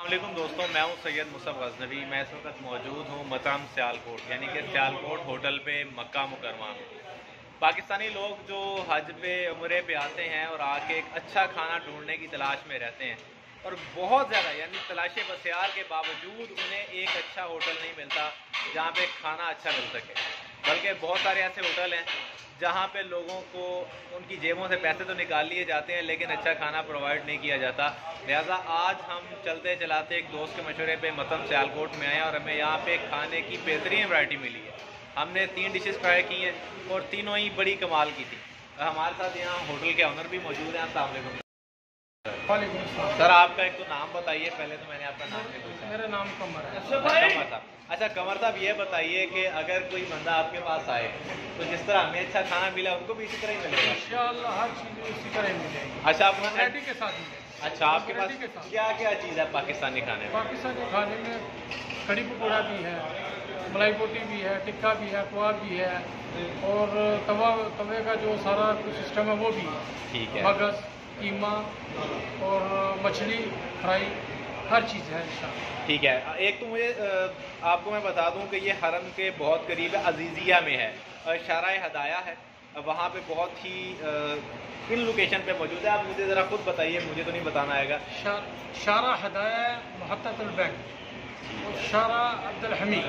अस्सलाम वालेकुम दोस्तों, मैं हूं सैयद मुसअब गज़नवी। मैं इस वक्त मौजूद हूं मकाम सियालकोट यानी कि सियालकोट होटल पे मक्का मुकरमा। पाकिस्तानी लोग जो हज पे उम्रे पे आते हैं और आके एक अच्छा खाना ढूंढने की तलाश में रहते हैं और बहुत ज़्यादा यानी तलाश बसियार के बावजूद उन्हें एक अच्छा होटल नहीं मिलता जहाँ पे खाना अच्छा मिल सके। बल्कि बहुत सारे ऐसे होटल हैं जहाँ पे लोगों को उनकी जेबों से पैसे तो निकाल लिए जाते हैं लेकिन अच्छा खाना प्रोवाइड नहीं किया जाता। लिहाजा आज हम चलते चलाते एक दोस्त के मशवरे पे मकाम सियालकोट में आए और हमें यहाँ पे खाने की बेहतरीन वैरायटी मिली है। हमने 3 डिशेस ट्राई की हैं और तीनों ही बड़ी कमाल की थी। हमारे साथ यहाँ होटल के ऑनर भी मौजूद हैं। अस्सलाम वालेकुम सर, आपका एक तो नाम बताइए। पहले तो मैंने आपका नाम नहीं पूछा। मेरा नाम कमर है। कमर साहब। अच्छा कमर साहब, ये बताइए कि अगर कोई बंदा आपके पास आए तो जिस तरह हमें अच्छा खाना मिला उनको भी इसी तरह ही मिलेगा? इंशाअल्लाह हर चीज़ इसी तरह ही मिलेगी। अच्छा, आप वैरायटी के साथ मिलेगी। अच्छा, आपके पास क्या क्या चीज़ है पाकिस्तानी खाने में? पाकिस्तानी खाने में कड़ी पकौड़ा भी है, मलाई बोटी भी है, टिक्का भी है, कबाब भी है और तवे का जो सारा सिस्टम है वो भी है। ठीक है। मगज़, कीमा और मछली फ्राई हर चीज़ है इंशाअल्लाह। ठीक है। एक तो मुझे आपको मैं बता दूं कि ये हरम के बहुत करीब है, अजीज़िया में है, शाराए हदाया है। वहाँ पे बहुत ही किन लोकेशन पे मौजूद है? आप मुझे ज़रा खुद बताइए, मुझे तो नहीं बताना आएगा। शारा हदाया मुहत्ततुल बैंक और शारा अब्दुल हमीद।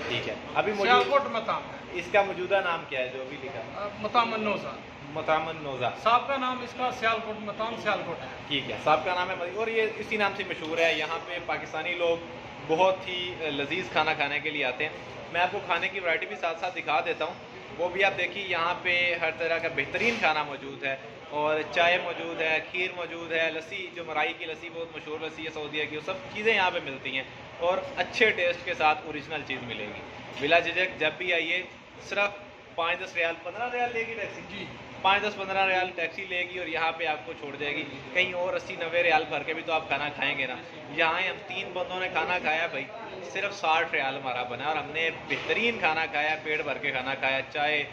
ठीक है। अभी सियालकोट मकाम है। इसका मौजूदा नाम क्या है जो अभी लिखा? मकाम नौजा। मकाम नौजा। साहब का नाम इसका सियालकोट मकाम सियालकोट है। ठीक है, साहब का नाम है और ये इसी नाम से मशहूर है। यहाँ पे पाकिस्तानी लोग बहुत ही लजीज खाना खाने के लिए आते हैं। मैं आपको खाने की वैरायटी भी साथ साथ दिखा देता हूँ, वो भी आप देखिए। यहाँ पे हर तरह का बेहतरीन खाना मौजूद है और चाय मौजूद है, खीर मौजूद है, लस्सी जो मलाई की लस्सी बहुत मशहूर लस्सी है सऊदीया की, वो सब चीज़ें यहाँ पे मिलती हैं और अच्छे टेस्ट के साथ ओरिजिनल चीज़ मिलेगी। बिला झिझक जब भी आइए, सिर्फ 5-10 रियाल 15 रियाल लेगी टैक्सी जी। 5-10-15 रियाल टैक्सी लेगी और यहाँ पे आपको छोड़ जाएगी। कहीं और 80-90 रियाल भर के भी तो आप खाना खाएंगे ना। यहाँ हम 3 बंदों ने खाना खाया भाई, सिर्फ 60 रियाल हमारा बना और हमने बेहतरीन खाना खाया, पेट भर के खाना खाया। चाय,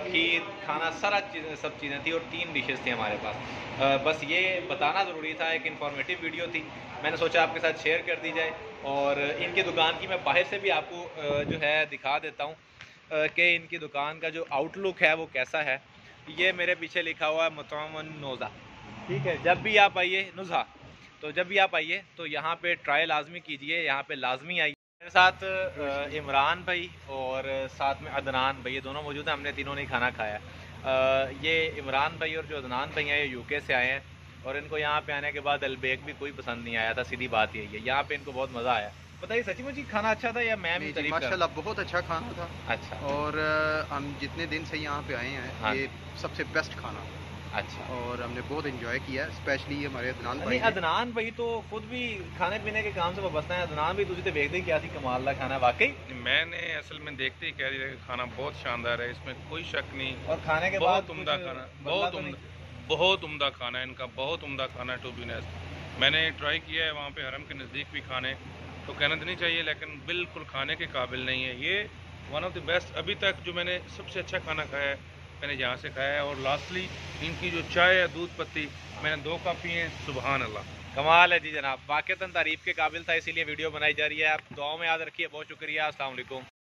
खीर, खाना सारा चीज़ें सब चीज़ें थी और 3 डिशेस थी हमारे पास। बस ये बताना ज़रूरी था, एक इन्फॉर्मेटिव वीडियो थी, मैंने सोचा आपके साथ शेयर कर दी जाए। और इनकी दुकान की मैं बाहर से भी आपको जो है दिखा देता हूँ कि इनकी दुकान का जो आउटलुक है वो कैसा है। ये मेरे पीछे लिखा हुआ है मकाम नौजा। ठीक है। जब भी आप आइए नुज़ा, तो जब भी आप आइए तो यहाँ पे ट्राई लाजमी कीजिए, यहाँ पे लाजमी आइए। मेरे साथ इमरान भाई और साथ में अदनान भाई, ये दोनों मौजूद हैं। हमने तीनों ने खाना खाया। ये इमरान भाई और जो अदनान भाई हैं ये यूके से आए हैं और इनको यहाँ पे आने के बाद अलबेक भी कोई पसंद नहीं आया था। सीधी बात यही है, यहाँ पे इनको बहुत मज़ा आया। बताइए, सच्ची मुझी खाना अच्छा था या मैं भी तारीफ? माशाल्लाह बहुत अच्छा खाना था। अच्छा। और हम जितने दिन से यहाँ पे आए हैं, हाँ। ये सबसे बेस्ट खाना। अच्छा। और हमने बहुत एंजॉय किया, स्पेशली हमारे अदनान भाई। अदनान भाई तो खुद भी खाने पीने के काम से वाबस्ता है। अदनान भी तुझे तो देखते ही क्या थी कमाल का खाना वाकई। मैंने असल में देखते ही कह दिया कि खाना बहुत शानदार है, इसमें कोई शक नहीं। और खाने के बाद बहुत उम्दा खाना, बहुत उम्दा खाना है इनका, बहुत उम्दा खाना है। टू बी ऑनेस्ट मैंने ट्राई किया है वहाँ पे हरम के नज़दीक भी खाने, तो कहना तो नहीं चाहिए लेकिन बिल्कुल खाने के काबिल नहीं है। ये वन ऑफ द बेस्ट अभी तक जो मैंने सबसे अच्छा खाना खाया है मैंने यहाँ से खाया है। और लास्टली इनकी जो चाय है दूध पत्ती, मैंने 2 कप पिए, सुबहान अल्लाह, कमाल है जी जनाब। वाकईतन तारीफ के काबिल था, इसीलिए वीडियो बनाई जा रही है। आप दुआओं में याद रखिए। बहुत शुक्रिया। अस्सलाम वालेकुम।